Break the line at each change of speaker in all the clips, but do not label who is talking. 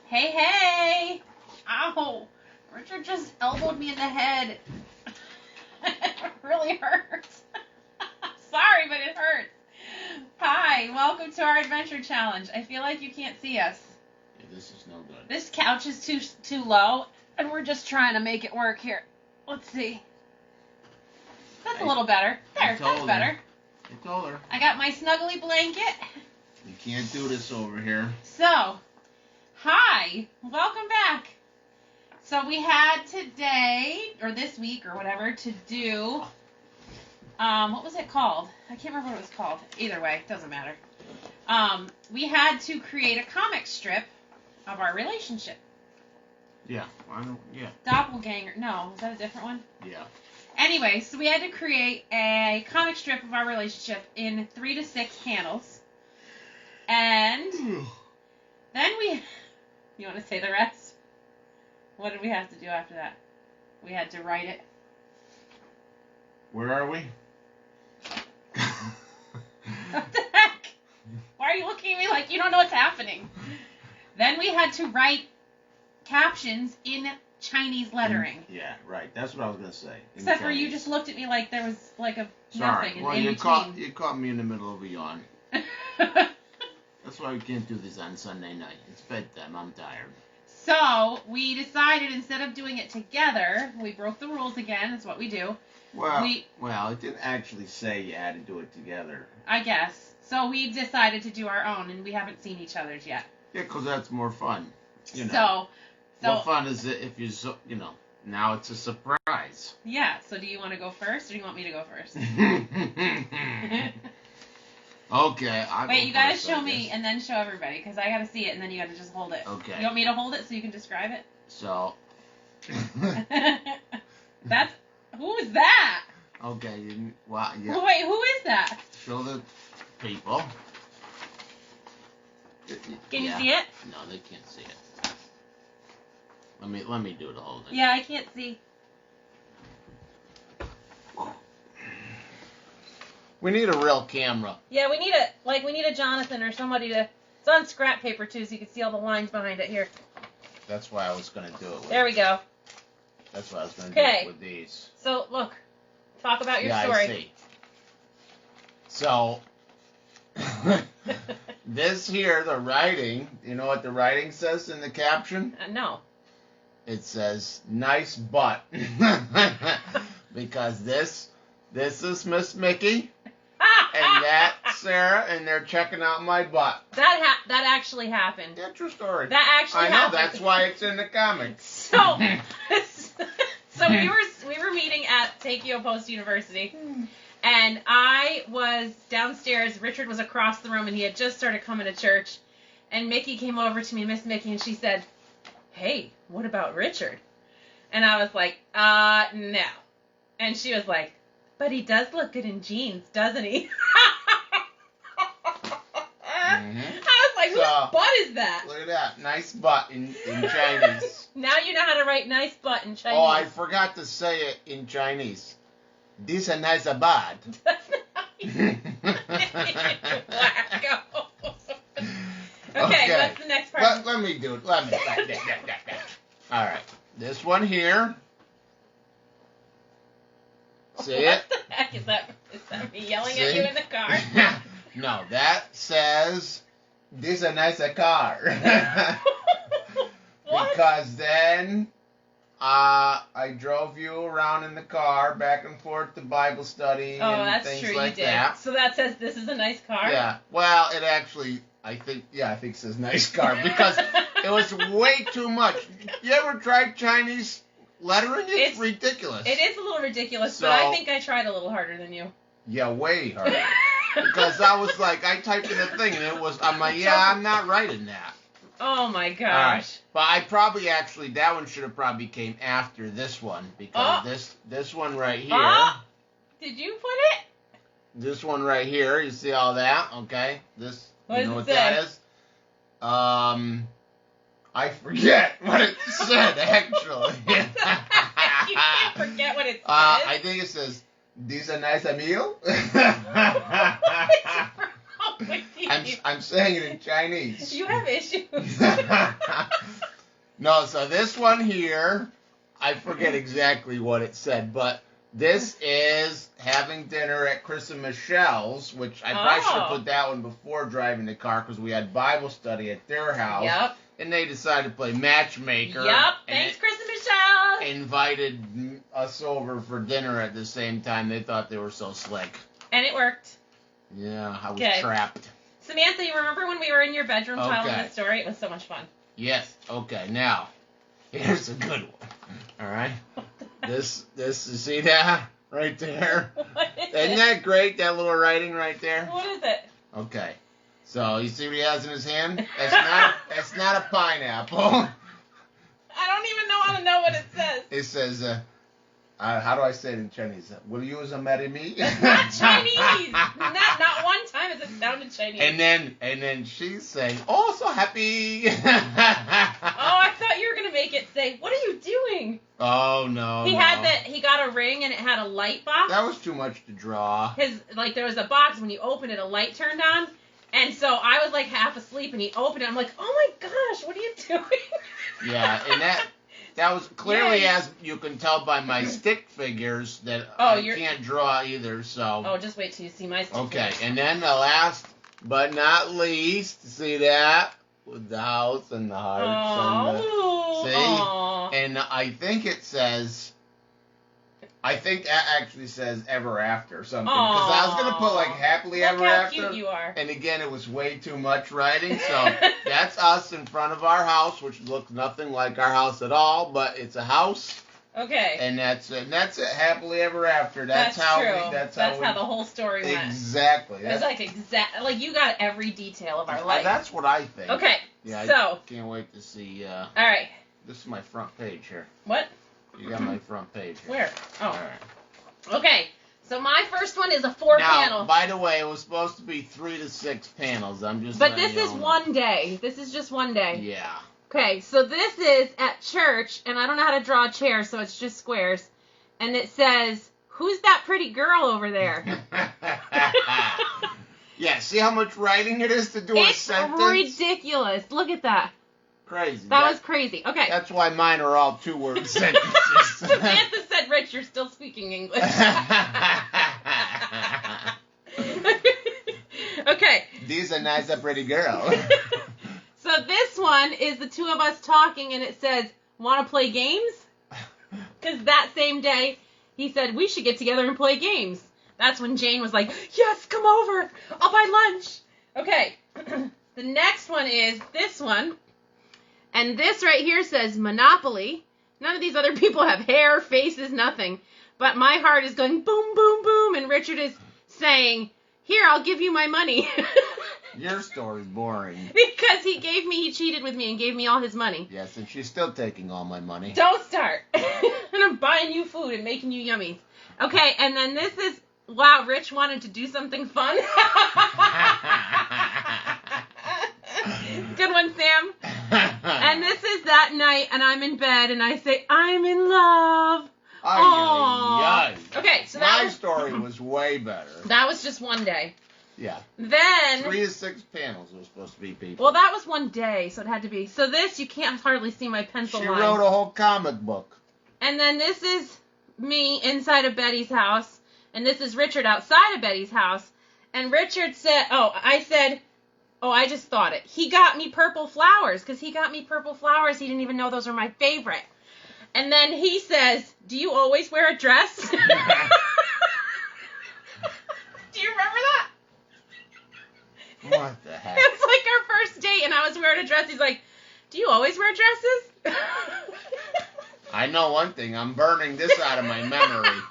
Hey, hey! Ow! Richard just elbowed me in the head. It really hurts. Sorry, but it hurts. Hi, welcome to our adventure challenge. I feel like you can't see us.
Yeah, this is no good.
This couch is too low, and we're just trying to make it work here. Let's see. That's a little better. There, that's better.
I told her.
I got my snuggly blanket.
You can't do this over here.
So, hi, welcome back. So we had today, or this week, or whatever, to do, what was it called? I can't remember what it was called. Either way, doesn't matter. We had to create a comic strip of our relationship.
Yeah,
Doppelganger. No, is that a different one?
Yeah.
Anyway, so we had to create a comic strip of our relationship in 3 to 6 panels. And then you want to say the rest? What did we have to do after that? We had to write it.
Where are we?
What the heck? Why are you looking at me like you don't know what's happening? Then we had to write captions in Chinese lettering.
Yeah, right. That's what I was going to say.
Except for you just looked at me like there was like a
Sorry.
nothing
Well,
in
you
between.
caught me in the middle of a yawn. That's why we can't do this on Sunday night. It's bedtime. I'm tired.
So we decided instead of doing it together, we broke the rules again. That's what we do.
Well, it didn't actually say you had to do it together.
I guess. So we decided to do our own, and we haven't seen each other's yet.
Yeah, because that's more fun. You know.
So
what fun is it if now it's a surprise.
Yeah, so do you want to go first, or do you want me to go first?
Okay.
Wait, you gotta show me and then show everybody, because I gotta see it, and then you gotta just hold it.
Okay.
You want me to hold it so you can describe it?
So.
Who is that?
Okay, yeah.
Wait, who is that?
Show the people.
Can you see it?
No, they can't see it. Let me do the whole thing.
Yeah, I can't see.
We need a real camera.
Yeah, we need a Jonathan or somebody to. It's on scrap paper too, so you can see all the lines behind it here.
That's why I was gonna do it.
There we go.
That's why I was gonna do it with these.
So look, talk about your story.
I see. So. This here, the writing, you know what the writing says in the caption?
No.
It says, nice butt. Because this is Miss Mickey, and that's Sarah, and they're checking out my butt.
That actually happened.
Yeah, true story.
That actually happened.
I know, that's why it's in the comics.
So we were meeting at Takeo Post University. And I was downstairs, Richard was across the room, and he had just started coming to church. And Mickey came over to me, Miss Mickey, and she said, "Hey, what about Richard?" And I was like, no. And she was like, "But he does look good in jeans, doesn't he?"
Mm-hmm.
I was like, whose butt is that?
Look at that, nice butt in Chinese.
Now you know how to write nice butt in Chinese.
Oh, I forgot to say it in Chinese. This a nice butt.
Okay, what's the next part?
Let me do it. All right. This one here. See it?
What the heck is that? Is that me yelling at you in the car?
No, that says, this a nice car.
What?
Because then I drove you around in the car, back and forth to Bible study and things
true,
like
you did.
that.
So that says this is a nice car?
Yeah. Well, it actually, I think it says nice car because it was way too much. You ever tried Chinese lettering? It's ridiculous.
It is a little ridiculous, but I think I tried a little harder than you.
Yeah, way harder. Because I was like, I typed in a thing and I'm like, yeah, I'm not writing that.
Oh my gosh.
Right. But I probably that one should have probably came after this one because this one right here.
Did you put it?
This one right here, you see all that? Okay. This,
what
you know what that is? I forget what it said actually.
You can't forget what it says.
I think it says, "This a nice meal."
I'm
saying it in Chinese.
You have issues.
No, so this one here, I forget exactly what it said, but this is having dinner at Chris and Michelle's, which I probably should have put that one before driving the car because we had Bible study at their house.
Yep.
And they decided to play matchmaker.
Yep. Thanks, Chris and Michelle.
Invited us over for dinner at the same time. They thought they were so slick.
And it worked.
Yeah, I was
Okay.
trapped.
Samantha, you remember when we were in your bedroom telling the story? It was so much fun.
Yes. Okay. Now, here's a good one. All right. This. See that right there?
What is
Isn't
it?
that great? That little writing right there.
What is it?
Okay. So you see what he has in his hand? That's not a pineapple.
I don't even know how to know what it says.
It says, how do I say it in Chinese? Will you marry me?
It's not Chinese. Not one time has it sounded Chinese.
And then she's saying, "Oh, so happy."
Oh, I thought you were gonna make it say, "What are you doing?"
Oh no.
He got a ring and it had a light box.
That was too much to draw.
There was a box, when you opened it, a light turned on. And so I was like half asleep and he opened it. I'm like, "Oh my gosh, what are you doing?"
Yeah, and that was clearly, as you can tell by my stick figures, that I can't draw either, so.
Oh, just wait till you see my stick
Okay,
figures.
and then the last but not least, see that? With the house and the hearts and the. See?
Aww.
And I think it actually says ever after or something. Because I was going to put like happily
Look
ever
how
after.
cute you are.
And again, it was way too much writing. So that's us in front of our house, which looks nothing like our house at all, but it's a house.
Okay.
And that's it. Happily ever after.
That's
how
true.
We, that's
how
how
the whole story went.
Exactly.
It was like you got every detail of our life.
That's what I think.
Okay.
Yeah,
so.
I can't wait to see.
All right.
This is my front page here.
What?
You got my front page here.
Where? Oh.
All right.
Okay. So my first one is a 4-panel.
Now, by the way, it was supposed to be 3 to 6 panels. I'm just.
But this is one day. This is just one day.
Yeah.
Okay, so this is at church, and I don't know how to draw a chair, so it's just squares. And it says, "Who's that pretty girl over there?"
Yeah, see how much writing it is to do a sentence?
It's ridiculous. Look at that.
Crazy.
That was crazy. Okay.
That's why mine are all 2-word sentences.
Samantha said, "Rich, you're still speaking English." Okay.
These are nice, a pretty girl.
So this one is the two of us talking, and it says, "Want to play games?" Because that same day, he said, "We should get together and play games." That's when Jane was like, "Yes, come over. I'll buy lunch." Okay. The next one is this one. And this right here says Monopoly. None of these other people have hair, faces, nothing. But my heart is going boom, boom, boom. And Richard is saying, "Here, I'll give you my money."
Your story's boring.
Because he cheated with me and gave me all his money.
Yes, and she's still taking all my money.
Don't start. And I'm buying you food and making you yummies. Okay, and then this is, wow, Rich wanted to do something fun. Good one, Sam. And this is that night, and I'm in bed, and I say, "I'm in love."
Ay.
Okay, so
my story was way better.
That was just one day.
Yeah.
Then
3 to 6 panels was supposed to be, people.
Well, that was one day, so it had to be. So this, you can't hardly see my pencil line.
She wrote a whole comic book.
And then this is me inside of Betty's house, and this is Richard outside of Betty's house. And Richard said, I just thought it. He got me purple flowers, because he got me purple flowers. He didn't even know those were my favorite. And then he says, "Do you always wear a dress?" Do you remember that?
What the heck?
It's like our first date, and I was wearing a dress. He's like, "Do you always wear dresses?"
I know one thing. I'm burning this out of my memory.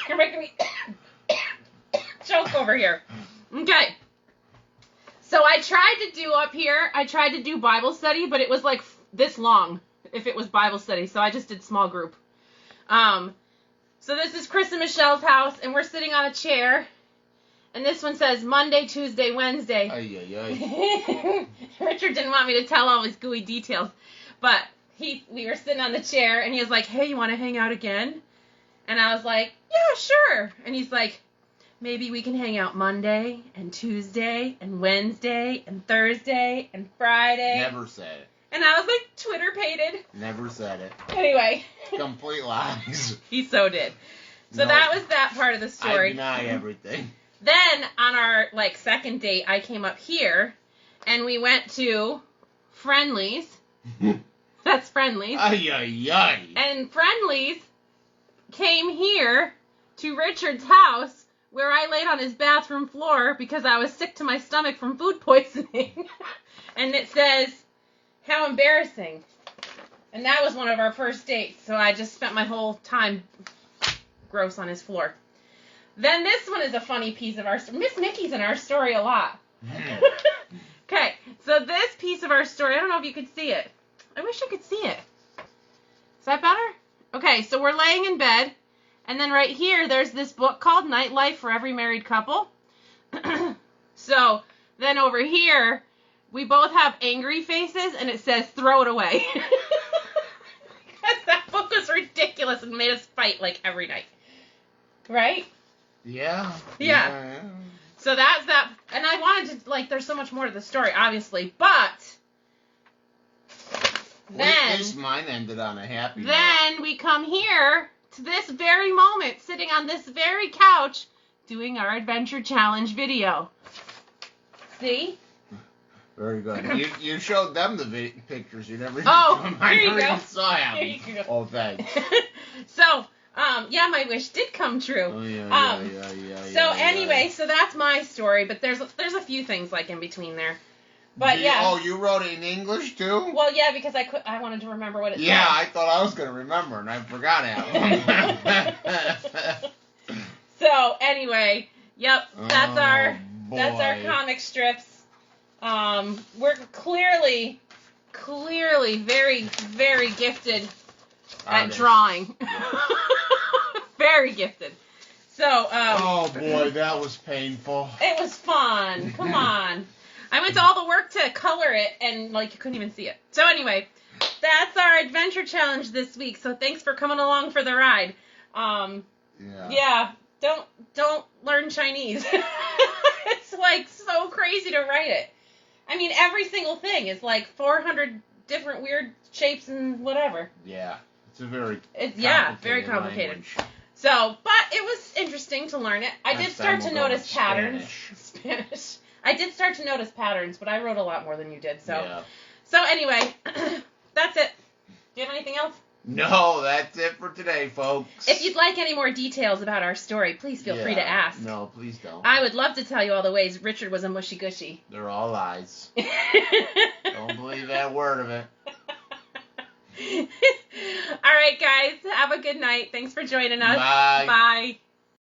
You're making me choke over here. Okay. So I tried to do Bible study, but it was like this long if it was Bible study. So I just did small group. So this is Chris and Michelle's house, and we're sitting on a chair. And this one says Monday, Tuesday, Wednesday. Richard didn't want me to tell all his gooey details. But we were sitting on the chair, and he was like, "Hey, you want to hang out again?" And I was like, "Yeah, sure." And he's like, "Maybe we can hang out Monday and Tuesday and Wednesday and Thursday and Friday."
Never said it.
And I was like, Twitter pated.
Never said it.
Anyway.
Complete lies.
He so did. So
Nope.
that was that part of the story.
I deny everything.
Then on our second date, I came up here, and we went to Friendly's. That's Friendly's.
Ay, ay, ay.
And Friendly's came here to Richard's house, where I laid on his bathroom floor because I was sick to my stomach from food poisoning. And it says, how embarrassing. And that was one of our first dates, so I just spent my whole time gross on his floor. Then this one is a funny piece of our story. Miss Mickey's in our story a lot. Okay, so this piece of our story, I don't know if you could see it. I wish I could see it. Is that better? Okay, so we're laying in bed, and then right here, there's this book called Nightlife for Every Married Couple. So then over here, we both have angry faces, and it says, throw it away. Because that book was ridiculous and made us fight, like, every night. Right?
Yeah.
Yeah. So that's that. And I wanted to, there's so much more to the story, obviously. But then,
at least mine ended on a happy note.
Then we come here to this very moment, sitting on this very couch, doing our Adventure Challenge video. See?
Very good. You showed them the pictures. You never.
Here you go.
Saw him.
Here you go.
Oh, thanks.
So, yeah, my wish did come true.
Oh, yeah.
So anyway, so that's my story, but there's a few things in between there. But yeah.
Oh, you wrote it in English too?
Well, yeah, because I wanted to remember what it said.
Yeah, I thought I was gonna remember, and I forgot it.
So anyway, yep, that's our comic strips. We're clearly very, very gifted at drawing. Very gifted. So,
oh boy, that was painful.
It was fun. Come on. I went to all the work to color it, and you couldn't even see it. So anyway, that's our adventure challenge this week. So thanks for coming along for the ride. Yeah. Don't learn Chinese. It's so crazy to write it. I mean, every single thing is 400 different weird shapes and whatever.
Yeah, it's very
complicated.
Language.
So, but it was interesting to learn it. I did start to notice patterns. Spanish. I did start to notice patterns, but I wrote a lot more than you did. So,
yeah.
So anyway, that's it. Do you have anything else?
No, that's it for today, folks.
If you'd like any more details about our story, please feel free to ask.
No, please don't.
I would love to tell you all the ways Richard was a mushy gushy.
They're all lies. Don't believe that word of it.
All right, guys. Have a good night. Thanks for joining us.
Bye.
Bye.